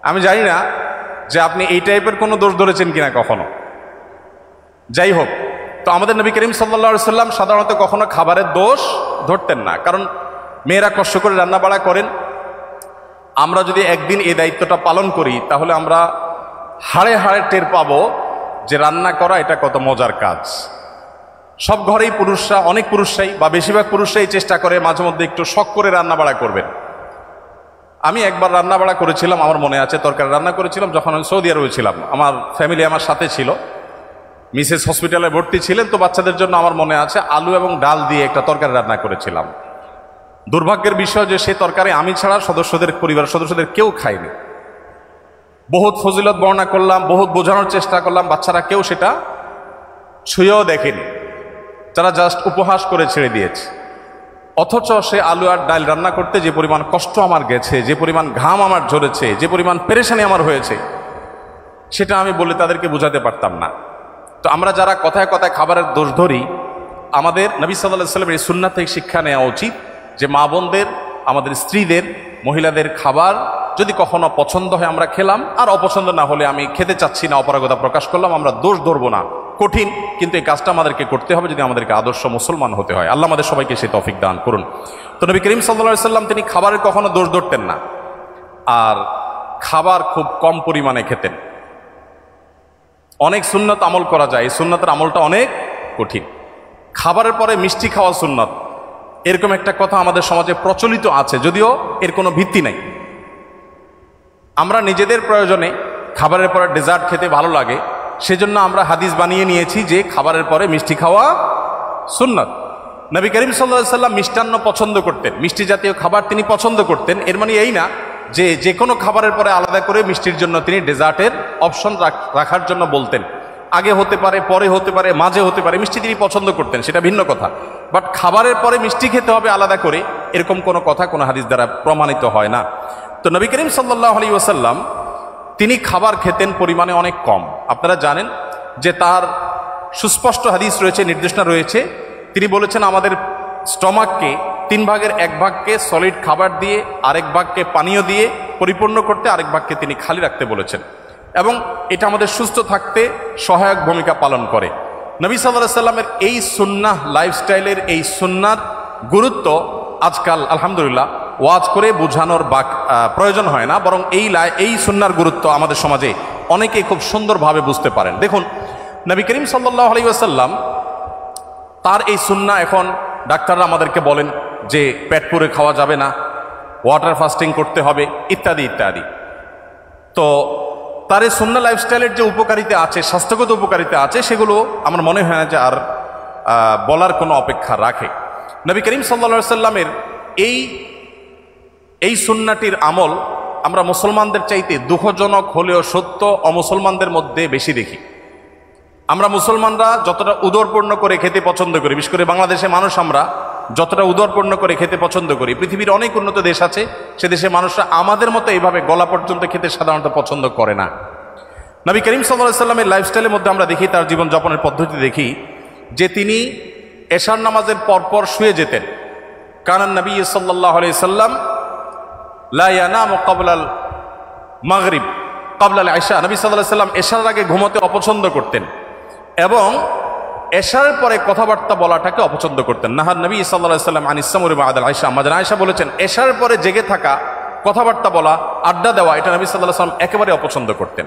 আমি জানি না যে আপনি এই টাইপের কোনো দোষ ধরেছেন কিনা কখনো। যাই হোক, তো আমাদের নবী করিম সাল্লাল্লাহু আলাইহি সাল্লাম সাধারণত কখনো খাবারের দোষ ধরতেন না, কারণ মেয়েরা কষ্ট করে রান্না বাড়া করেন। আমরা যদি একদিন এই দায়িত্বটা পালন করি তাহলে আমরা হাড়ে হাড়ে টের পাবো যে রান্না করা এটা কত মজার কাজ। সব ঘরেই পুরুষরা, অনেক পুরুষরাই বা বেশিরভাগ পুরুষরাই চেষ্টা করে মাঝে মধ্যে একটু শখ করে রান্না বাড়া করবেন। আমি একবার রান্না বাড়া করেছিলাম, আমার মনে আছে, তরকারি রান্না করেছিলাম যখন আমি সৌদি আরবে ছিলাম। আমার ফ্যামিলি আমার সাথে ছিল, মিসেস হসপিটালে ভর্তি ছিলেন, তো বাচ্চাদের জন্য আমার মনে আছে আলু এবং ডাল দিয়ে একটা তরকারি রান্না করেছিলাম। দুর্ভাগ্যের বিষয় যে সেই তরকারি আমি ছাড়া পরিবারের সদস্যদের কেউ খায়নি। বহুত ফজিলত বর্ণনা করলাম, বহুত বোঝানোর চেষ্টা করলাম, বাচ্চারা কেউ সেটা ছুঁয়েও দেখেনি, তারা জাস্ট উপহাস করে ছেড়ে দিয়েছে। অথচ সে আলু আর ডাল রান্না করতে যে পরিমাণ কষ্ট আমার গেছে, যে পরিমাণ ঘাম আমার ঝরেছে, যে পরিমাণ পেরেশানি আমার হয়েছে, সেটা আমি বলে তাদেরকে বোঝাতে পারতাম না। তো আমরা যারা কথায় কথায় খাবারের দোষ ধরি, আমাদের নবী সাল্লাল্লাহু আলাইহি ওয়াসাল্লামের এই সুন্নাত থেকে শিক্ষা নেওয়া উচিত যে মা বোনদের, আমাদের স্ত্রীদের, মহিলাদের খাবার যদি কখনো পছন্দ হয় আমরা খেলাম, আর অপছন্দ না হলে আমি খেতে চাচ্ছি না, অপারগতা প্রকাশ করলাম, আমরা দোষ ধরবো না। কঠিন, কিন্তু এই কাজটা আমাদেরকে করতে হবে যদি আমাদেরকে আদর্শ মুসলমান হতে হয়। আল্লাহ আমাদের সবাইকে সেই তৌফিক দান করুন। তো নবী করিম সাল্লাল্লাহু আলাইহি ওয়াসাল্লাম তিনি খাবারের কখনো দোষ ধরতেন না, আর খাবার খুব কম পরিমাণে খেতেন। অনেক সুন্নত আমল করা যায়, এই সুন্নতের আমলটা অনেক কঠিন। খাবারের পরে মিষ্টি খাওয়া সুন্নত, এরকম একটা কথা আমাদের সমাজে প্রচলিত আছে, যদিও এর কোনো ভিত্তি নাই। আমরা নিজেদের প্রয়োজনে খাবারের পরে ডেজার্ট খেতে ভালো লাগে, সেজন্য আমরা হাদিস বানিয়ে নিয়েছি যে খাবারের পরে মিষ্টি খাওয়া সুন্নত। নবী করিম সাল্লাল্লাহু আলাইহি ওয়াসাল্লাম মিষ্টান্ন পছন্দ করতেন, মিষ্টি জাতীয় খাবার তিনি পছন্দ করতেন। এর মানে এই না যে যে কোনো খাবারের পরে আলাদা করে মিষ্টির জন্য তিনি ডেজার্টের অপশন রাখার জন্য বলতেন। আগে হতে পারে, পরে হতে পারে, মাঝে হতে পারে, মিষ্টি তিনি পছন্দ করতেন, সেটা ভিন্ন কথা। বাট খাবারের পরে মিষ্টি খেতে হবে আলাদা করে, এরকম কোনো কথা কোনো হাদিস দ্বারা প্রমাণিত হয় না। তো নবী করিম সাল্লাল্লাহু আলাইহি ওয়াসাল্লাম তিনি খাবার খেতেন পরিমাণে অনেক কম। আপনারা জানেন যে তার সুস্পষ্ট হাদিস রয়েছে, নির্দেশনা রয়েছে। তিনি বলেছেন আমাদের স্টমাককে 3 ভাগের 1 ভাগকে সলিড খাবার দিয়ে, আরেক ভাগকে পানীয় দিয়ে পরিপূর্ণ করতে, আরেক ভাগকে তিনি খালি রাখতে বলেছেন, এবং এটা আমাদের সুস্থ থাকতে সহায়ক ভূমিকা পালন করে। নবী সাল্লাল্লাহু আলাইহি সাল্লামের এই সুন্নাহ লাইফস্টাইলের এই সুন্নার গুরুত্ব আজকাল আলহামদুলিল্লাহ ওয়াজ করে বোঝানোর প্রয়োজন হয় না, বরং এই সুন্নার গুরুত্ব আমাদের সমাজে অনেকেই খুব সুন্দরভাবে বুঝতে পারেন। দেখুন, নবী করিম সাল্লাল্লাহু আলাইহি ওয়াসাল্লাম তার এই সুন্নাহ এখন ডাক্তাররা আমাদেরকে বলেন যে পেট পুরে খাওয়া যাবে না, ওয়াটার ফাস্টিং করতে হবে, ইত্যাদি ইত্যাদি। তো তার এই সুন্নাহ লাইফস্টাইলের যে উপকারিতা আছে, স্বাস্থ্যগত উপকারিতা আছে, সেগুলো আমার মনে হয় না যে আর বলার কোনো অপেক্ষা রাখে। নবী করিম সাল্লাল্লাহু আলাইহি সাল্লামের এই সুন্নাহটির আমল আমরা মুসলমানদের চাইতে দুঃখজনক হলেও সত্য অমুসলমানদের মধ্যে বেশি দেখি। আমরা মুসলমানরা যতটা উদরপূর্ণ করে খেতে পছন্দ করি, বিশেষ করে বাংলাদেশে মানুষ আমরা যতটা উদরপূর্ণ করে খেতে পছন্দ করি, পৃথিবীর অনেক উন্নত দেশ আছে, সে দেশে মানুষরা আমাদের মতো এইভাবে গলা পর্যন্ত খেতে সাধারণত পছন্দ করে না। নবী করিম সাল্লাল্লাহু আলাইহি সাল্লামের লাইফস্টাইলের মধ্যে আমরা দেখি, তার জীবনযাপনের পদ্ধতি দেখি যে তিনি এশার নামাজের পরপর শুয়ে যেতেন। কানান নবী সাল্লাল্লাহু আলাইহি সাল্লাম লা ইয়ানামু ক্বাবলাল মাগরিব ক্বাবলাল ইশা, নবী সাল্লাল্লাহু আলাইহি সাল্লাম এশার আগে ঘুমোতে অপছন্দ করতেন এবং এশারের পরে কথাবার্তা বলাটাকে অপছন্দ করতেন। নাহার নবী সাল্লাল্লাহু আলাইহি সাল্লাম আনিস সামরি বা'দাল ইশা, আমাদের আয়েশা বলেছেন এশারের পরে জেগে থাকা, কথাবার্তা বলা, আড্ডা দেওয়া, এটা নবী সাল্লাল্লাহু আলাইহি সাল্লাম একেবারে অপছন্দ করতেন।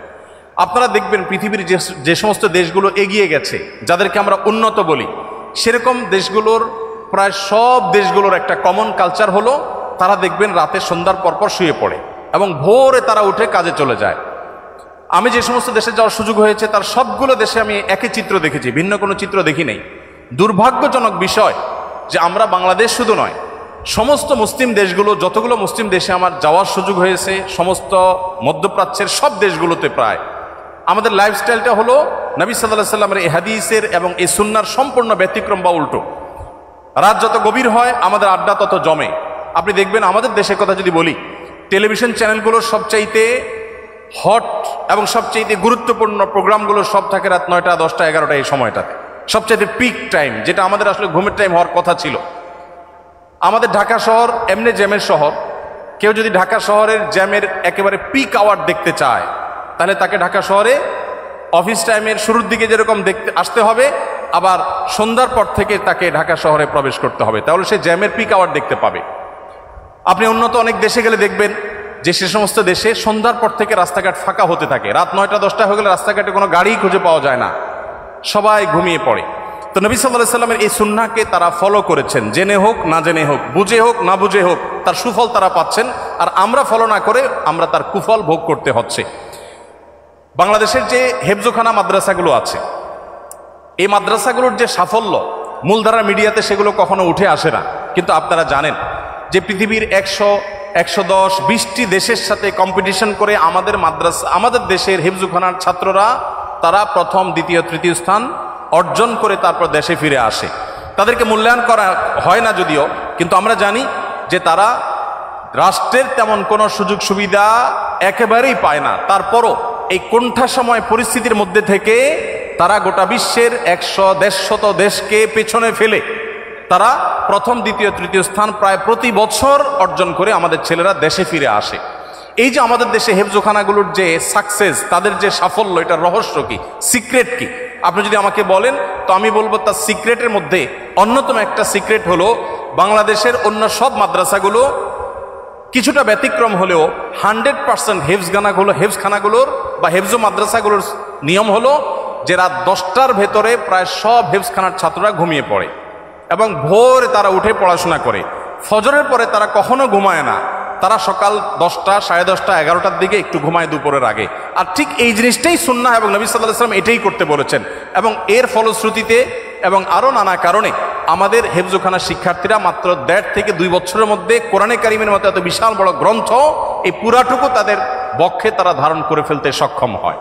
আপনারা দেখবেন পৃথিবীর যে সমস্ত দেশগুলো এগিয়ে গেছে, যাদেরকে আমরা উন্নত বলি, সেরকম দেশগুলোর প্রায় সব দেশগুলোর একটা কমন কালচার হলো তারা দেখবেন রাতে সন্ধ্যার পরপর শুয়ে পড়ে এবং ভোরে তারা উঠে কাজে চলে যায়। আমি যে সমস্ত দেশে যাওয়ার সুযোগ হয়েছে তার সবগুলো দেশে আমি একই চিত্র দেখেছি, ভিন্ন কোনো চিত্র দেখি নাই। দুর্ভাগ্যজনক বিষয় যে আমরা বাংলাদেশ শুধু নয়, সমস্ত মুসলিম দেশগুলো, যতগুলো মুসলিম দেশে আমার যাওয়ার সুযোগ হয়েছে, সমস্ত মধ্যপ্রাচ্যের সব দেশগুলোতে প্রায় আমাদের লাইফস্টাইলটা হলো নবী সাল্লাল্লাহু আলাইহি সাল্লামের এই হাদিসের এবং এই সুন্নাহর সম্পূর্ণ ব্যতিক্রম বা উল্টো। রাত যত গভীর হয় আমাদের আড্ডা তত জমে। আপনি দেখবেন আমাদের দেশের কথা যদি বলি, টেলিভিশন চ্যানেলগুলোর সবচাইতে হট এবং সবচাইতে গুরুত্বপূর্ণ প্রোগ্রামগুলো সব থাকে রাত 9টা, 10টা, 11টা এই সময়টাতে, সবচাইতে পিক টাইম, যেটা আমাদের আসলে ঘুমের টাইম হওয়ার কথা ছিল। আমাদের ঢাকা শহর এমনি জ্যামের শহর, কেউ যদি ঢাকা শহরের জ্যামের একেবারে পিক আওয়ার দেখতে চায় তাহলে তাকে ঢাকা শহরে অফিস টাইমের শুরুর দিকে যেরকম দেখতে আসতে হবে, আবার সন্ধ্যার পর থেকে তাকে ঢাকা শহরে প্রবেশ করতে হবে, তাহলে সে জ্যামের পিক আওয়ার দেখতে পাবে। আপনি উন্নত অনেক দেশে গেলে দেখবেন যে সে সমস্ত দেশে সন্ধ্যার পর থেকে রাস্তাঘাট ফাঁকা হতে থাকে, রাত 9টা 10টা হয়ে গেলে রাস্তাঘাটে কোনো গাড়ি খুঁজে পাওয়া যায় না, সবাই ঘুমিয়ে পড়ে। তো নবী সাল্লাল্লাহু আলাইহি সাল্লামের এই সুন্নাহকে তারা ফলো করেছেন, জেনে হোক না জেনে হোক, বুঝে হোক না বুঝে হোক, তার সুফল তারা পাচ্ছেন, আর আমরা ফলো না করে আমরা তার কুফল ভোগ করতে হচ্ছে। বাংলাদেশের যে হেফজোখানা মাদ্রাসাগুলো আছে, এই মাদ্রাসাগুলোর যে সাফল্য মূলধারা মিডিয়াতে সেগুলো কখনো উঠে আসে না, কিন্তু আপনারা জানেন যে পৃথিবীর 100, 110, 20টি দেশের সাথে কম্পিটিশন করে আমাদের দেশের হেফজোখানার ছাত্ররা তারা প্রথম, দ্বিতীয়, তৃতীয় স্থান অর্জন করে তারপর দেশে ফিরে আসে। তাদেরকে মূল্যায়ন করা হয় না যদিও, কিন্তু আমরা জানি যে তারা রাষ্ট্রের তেমন কোনো সুযোগ সুবিধা একেবারেই পায় না। তারপরও এই কোণঠাসময় পরিস্থিতির মধ্যে থেকে তারা গোটা বিশ্বের 100-150 দেশকে পেছনে ফেলে তারা প্রথম, দ্বিতীয়, তৃতীয় স্থান প্রায় প্রতি বছর অর্জন করে আমাদের ছেলেরা দেশে ফিরে আসে। এই যে আমাদের দেশে হেফজোখানাগুলোর যে সাকসেস, তাদের যে সাফল্য, এটার রহস্য কি, সিক্রেট কি? আপনি যদি আমাকে বলেন তো আমি বলবো তার সিক্রেটের মধ্যে অন্যতম একটা সিক্রেট হলো বাংলাদেশের অন্য সব মাদ্রাসাগুলো কিছুটা ব্যতিক্রম হলেও 100% হেফজখানাগুলোর বা হেফজো মাদ্রাসাগুলোর নিয়ম হলো যে রাত 10টার ভেতরে প্রায় সব হেফজখানার ছাত্ররা ঘুমিয়ে পড়ে এবং ভোরে তারা উঠে পড়াশোনা করে। ফজরের পরে তারা কখনো ঘুমায় না, তারা সকাল 10টা, 10:30, 11টার দিকে একটু ঘুমায় দুপুরের আগে। আর ঠিক এই জিনিসটাই সুন্নাহ এবং নবী সাল্লাল্লাহু আলাইহি ওয়াসাল্লাম এটাই করতে বলেছেন, এবং এর ফলশ্রুতিতে এবং আরও নানা কারণে আমাদের হেফজোখানা শিক্ষার্থীরা মাত্র 1.5 থেকে 2 বছরের মধ্যে কোরআনে কারিমের মতো এত বিশাল বড় গ্রন্থ এই পুরাটুকু তাদের বক্ষে তারা ধারণ করে ফেলতে সক্ষম হয়।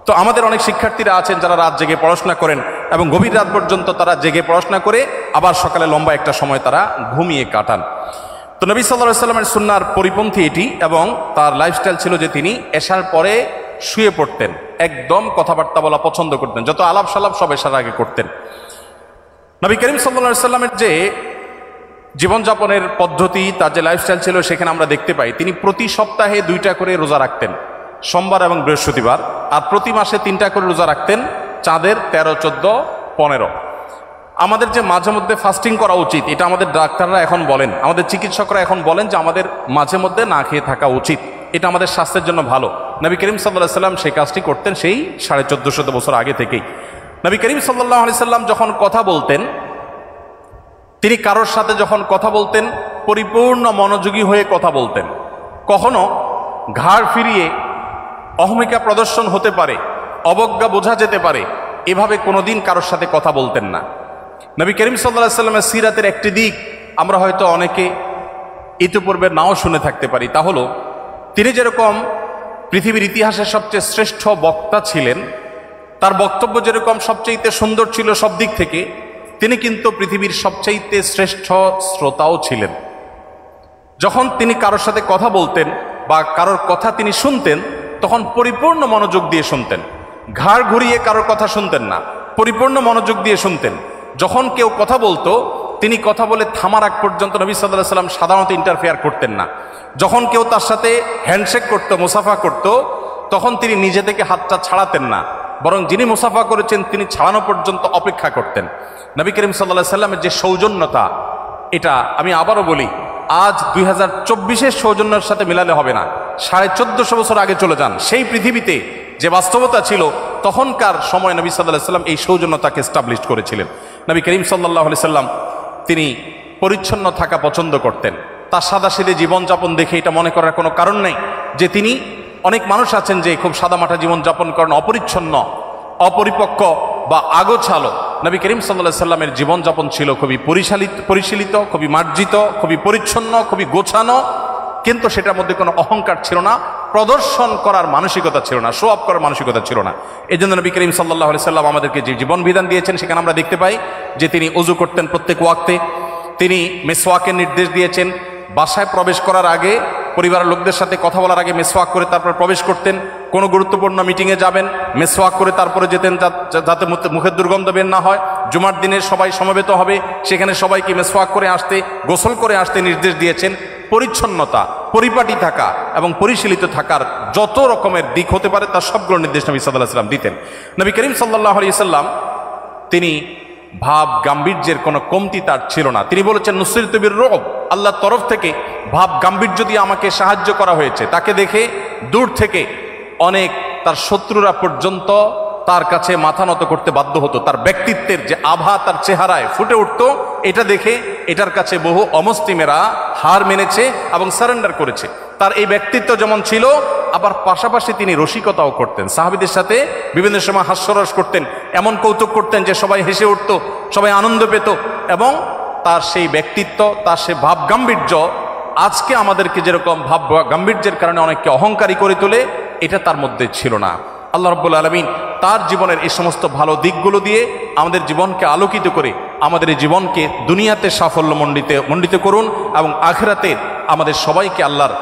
তো আমাদের অনেক শিক্ষার্থীরা আছেন যারা রাত জেগে পড়াশোনা করেন এবং গভীর রাত পর্যন্ত তারা জেগে পড়াশোনা করে আবার সকালে লম্বা একটা সময় তারা ঘুমিয়ে কাটান। তো নবী সাল্লাল্লাহু আলাইহি সাল্লামের সুন্নাহর পরিপন্থী এটি, এবং তার লাইফস্টাইল ছিল যে তিনি এশার পরে শুয়ে পড়তেন, একদম কথাবার্তা বলা পছন্দ করতেন, যত আলাপ সালাপ সব এশার আগে করতেন। নবী করিম সাল্লাল্লাহু আলাইহি সাল্লামের যে জীবনযাপনের পদ্ধতি, তার যে লাইফস্টাইল ছিল, সেখানে আমরা দেখতে পাই তিনি প্রতি সপ্তাহে 2টা করে রোজা রাখতেন, সোমবার এবং বৃহস্পতিবার, আর প্রতি মাসে 3টা করে রোজা রাখতেন, চাঁদের 13, 14, 15। আমাদের যে মাঝে মধ্যে ফাস্টিং করা উচিত, এটা আমাদের ডাক্তাররা এখন বলেন, আমাদের চিকিৎসকরা এখন বলেন যে আমাদের মাঝে মধ্যে না খেয়ে থাকা উচিত, এটা আমাদের স্বাস্থ্যের জন্য ভালো। নবী করিম সাল্লাল্লাহু আলাইহি সাল্লাম সেই কাজটি করতেন সেই 1450 বছর আগে থেকেই। নবী করিম সাল্লাল্লাহু আলাইহি সাল্লাম যখন কথা বলতেন, তিনি কারোর সাথে যখন কথা বলতেন পরিপূর্ণ মনোযোগী হয়ে কথা বলতেন। কখনো ঘাড় ফিরিয়ে অহমিকা প্রদর্শন হতে পারে, অবজ্ঞা বোঝা যেতে পারে, এভাবে কোনোদিন কারোর সাথে কথা বলতেন না। নবী করিম সাল্লাল্লাহু আলাইহি সাল্লামের সিরাতের একটি দিক আমরা হয়তো অনেকে ইতিপূর্বে নাও শুনে থাকতে পারি, তা হলো তিনি যেরকম পৃথিবীর ইতিহাসের সবচেয়ে শ্রেষ্ঠ বক্তা ছিলেন, তার বক্তব্য যেরকম সবচেয়ে সুন্দর ছিল সব দিক থেকে, তিনি কিন্তু পৃথিবীর সবচেয়ে শ্রেষ্ঠ শ্রোতাও ছিলেন। যখন তিনি কারোর সাথে কথা বলতেন বা কারোর কথা তিনি শুনতেন, তখন পরিপূর্ণ মনোযোগ দিয়ে শুনতেন, ঘাড় ঘুরিয়ে কারোর কথা শুনতেন না, পরিপূর্ণ মনোযোগ দিয়ে শুনতেন। যখন কেউ কথা বলতো, তিনি কথা বলে থামার আগ পর্যন্ত নবী সাল্লাল্লাহু আলাইহি সাল্লাম সাধারণত ইন্টারফেয়ার করতেন না। যখন কেউ তার সাথে হ্যান্ডশেক করতো, মুসাফা করতো, তখন তিনি নিজে থেকে হাতটা ছাড়াতেন না, বরং যিনি মুসাফা করেছেন তিনি ছাড়ানো পর্যন্ত অপেক্ষা করতেন। নবী করিম সাল্লাল্লাহু আলাইহি সাল্লামের যে সৌজন্যতা, এটা আমি আবারও বলি, আজ 2024-এর সৌজন্যের সাথে মেলালে হবে না। 1450 বছর আগে চলে যান, সেই পৃথিবীতে যে বাস্তবতা ছিল তখনকার সময় নবী সাল্লাল্লাহু আলাইহি সাল্লাম এই সৌজন্যতাকে এস্টাবলিশ করেছিলেন। নবী করিম সাল্লাল্লাহু আলাইহি সাল্লাম তিনি পরিচ্ছন্ন থাকা পছন্দ করতেন। তার সাদাসিধে জীবনযাপন দেখে এটা মনে করার কোনো কারণ নেই যে তিনি, অনেক মানুষ আছেন যে খুব সাদামাটা জীবনযাপন করেন, অপরিচ্ছন্ন, অপরিপক্ক বা আগোছালো। নবী করিম সাল্লাল্লাহু আলাইহি সাল্লামের জীবনযাপন ছিল খুবই পরিশীলিত, খুবই মার্জিত, খুবই পরিচ্ছন্ন, খুবই গোছানো, কিন্তু সেটার মধ্যে কোনো অহংকার ছিল না, প্রদর্শন করার মানসিকতা ছিল না, শো অফ করার মানসিকতা ছিল না। এই জন্য নবী করিম সাল্লাল্লাহু আলাইহি সাল্লাম আমাদেরকে যে জীবন বিধান দিয়েছেন, সেখানে আমরা দেখতে পাই যে তিনি ওযু করতেন প্রত্যেক ওয়াক্তে, তিনি মিসওয়াকের নির্দেশ দিয়েছেন, বাসায় প্রবেশ করার আগে, পরিবারের লোকদের সাথে কথা বলার আগে মিসওয়াক করে তারপর প্রবেশ করতেন। কোনো গুরুত্বপূর্ণ মিটিংয়ে যাবেন, মিসওয়াক করে তারপরে যেতেন, যাতে মুখের দুর্গন্ধ বের না হয়। জুমার দিনে সবাই সমবেত হবে, সেখানে সবাইকে মিসওয়াক করে আসতে, গোসল করে আসতে নির্দেশ দিয়েছেন। পরিচ্ছন্নতা, পরিপাটি থাকা এবং পরিশীলিত থাকার যত রকমের দিক হতে পারে তার সবগুলো নির্দেশ নবী সাল্লাল্লাহু আলাইহি সাল্লাম দিতেন। নবী করিম সাল্লাল্লাহু আলাইহি সাল্লাম তিনি ভাব গাম্ভীর্যের কোনো কমতি তার ছিল না। তিনি বলেছেন, নুসরিতু বির-রু'ব, আল্লাহর তরফ থেকে ভাব গাম্ভীর্য দিয়ে আমাকে সাহায্য করা হয়েছে। তাকে দেখে দূর থেকে অনেক তার শত্রুরা পর্যন্ত তার কাছে মাথা নত করতে বাধ্য হতো। তার ব্যক্তিত্বের যে আভা তার চেহারায় ফুটে উঠত, এটা দেখে এটার কাছে বহু অমুসলিমেরা হার মেনেছে এবং সারেন্ডার করেছে। তার এই ব্যক্তিত্ব যেমন ছিল, আবার পাশাপাশি তিনি রসিকতাও করতেন, সাহাবীদের সাথে বিভিন্ন সময় হাস্যরস করতেন, এমন কৌতুক করতেন যে সবাই হেসে উঠত, সবাই আনন্দ পেত। এবং তার সেই ব্যক্তিত্ব, তার সেই ভাব গাম্ভীর্য আজকে আমাদেরকে যেরকম ভাব গাম্ভীর্যের কারণে অনেককে অহংকারী করে তোলে, এটা তার মধ্যে ছিল না। আল্লাহ রাব্বুল আলামিন তার জীবনের এই সমস্ত ভালো দিকগুলো দিয়ে আমাদের জীবনকে আলোকিত করে আমাদের এই জীবনকে দুনিয়াতে সাফল্য মণ্ডিত করুন এবং আখিরাতে আমাদের সবাইকে আল্লাহর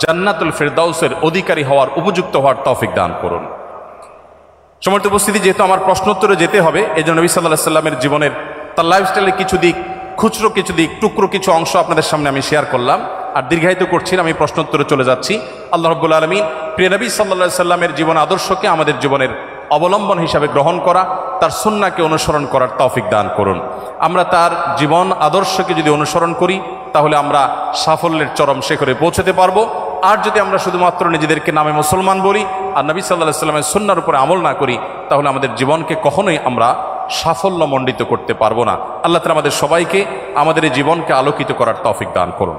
জান্নাতুল ফেরদাউসের অধিকারী হওয়ার, উপযুক্ত হওয়ার তৌফিক দান করুন। সম্মানিত উপস্থিতি, যেহেতু আমার প্রশ্নোত্তরে যেতে হবে, এই জন্য নবী সাল্লাল্লাহু আলাইহি সাল্লামের জীবনের, তার লাইফস্টাইলের কিছু দিক, খুচরো কিছু দিক, টুকরো কিছু অংশ আপনাদের সামনে আমি শেয়ার করলাম। আর দীর্ঘায়িত করছি না, আমি প্রশ্নোত্তরে চলে যাচ্ছি। আল্লাহ রাব্বুল আলামিন প্রিয় নবী সাল্লাল্লাহু আলাইহি সাল্লামের জীবন আদর্শকে আমাদের জীবনের অবলম্বন হিসাবে গ্রহণ করা, তার সুন্নাহকে অনুসরণ করার তৌফিক দান করুন। আমরা তার জীবন আদর্শকে যদি অনুসরণ করি, তাহলে আমরা সাফল্যের চরম শিখরে পৌঁছতে পারবো। আর যদি আমরা শুধুমাত্র নিজেদেরকে নামে মুসলমান বলি আর নবী সাল্লাল্লাহু আলাইহি সাল্লামের সুন্নাহর উপরে আমল না করি, তাহলে আমাদের জীবনকে কখনোই আমরা সাফল্য মণ্ডিত করতে পারবো না। আল্লাহ তাআলা আমাদের সবাইকে আমাদের এই জীবনকে আলোকিত করার তৌফিক দান করুন।